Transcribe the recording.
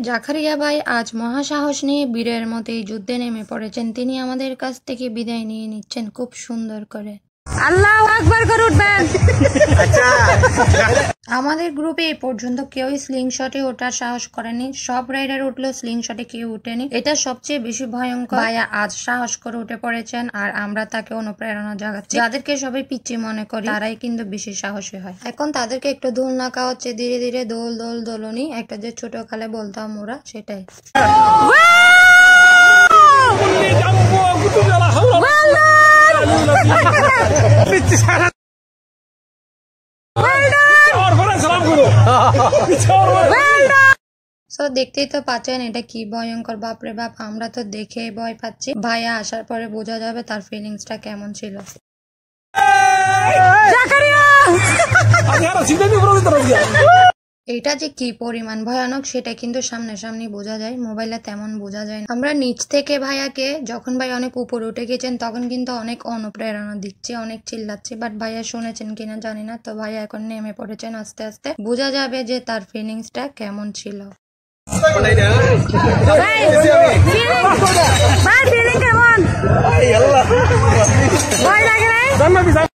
জাকারিয়া ভাই আজ মহাসাহস নিয়ে বীরের মতো এই যুদ্ধে নেমে পড়েছেন। তিনি আমাদের কাছ থেকে বিদায় নিয়ে নিচ্ছেন খুব সুন্দর করে। আল্লাহু আকবার করে উঠবেন। আমাদের গ্রুপে এই পর্যন্ত কেউ স্লিংশটে ওঠার সাহস করেনি। সব রাইডার উঠলো, স্লিংশটে কেউ উঠেনি। এটা সবচেয়ে বেশি ভয়ঙ্কর। ভাইয়া আজ সাহস করে উঠে পড়েছেন আর আমরা তাকে অনুপ্রেরণা জাগাচ্ছি। যাদেরকে সবাই পিচ্ছি মনে করি তারাই কিন্তু বেশি সাহসী হয়। এখন তাদেরকে একটু দোলনাকা হচ্ছে, ধীরে ধীরে দোল দোল দোলনি, একটা যে ছোট কালে বলতাম ওরা, সেটাই। দেখতেই তো পাচ্ছেন এটা কি ভয়ঙ্কর, বাপরে বাপ। আমরা তো দেখে ভয় পাচ্ছি। ভাইয়া আসার পরে বোঝা যাবে তার ফিলিংসটা কেমন ছিল। এটা যে কি পরিমাণ ভয়ানক সেটা কিন্তু সামনাসামনি বোঝা যায়, মোবাইলে তেমন বোঝা যায় না। আমরা নিচ থেকে ভাইয়াকে, যখন ভাই অনেক উপরে উঠে গেছেন তখন কিন্তু অনেক অনুপ্রেরণা দিচ্ছে, অনেক চিল্লাচ্ছে, বাট ভাইয়া শুনেছেন কিনা জানি না। তো ভাইয়া এখন নেমে পড়েছেন, আস্তে আস্তে বোঝা যাবে যে তার ফিলিংসটা কেমন ছিল।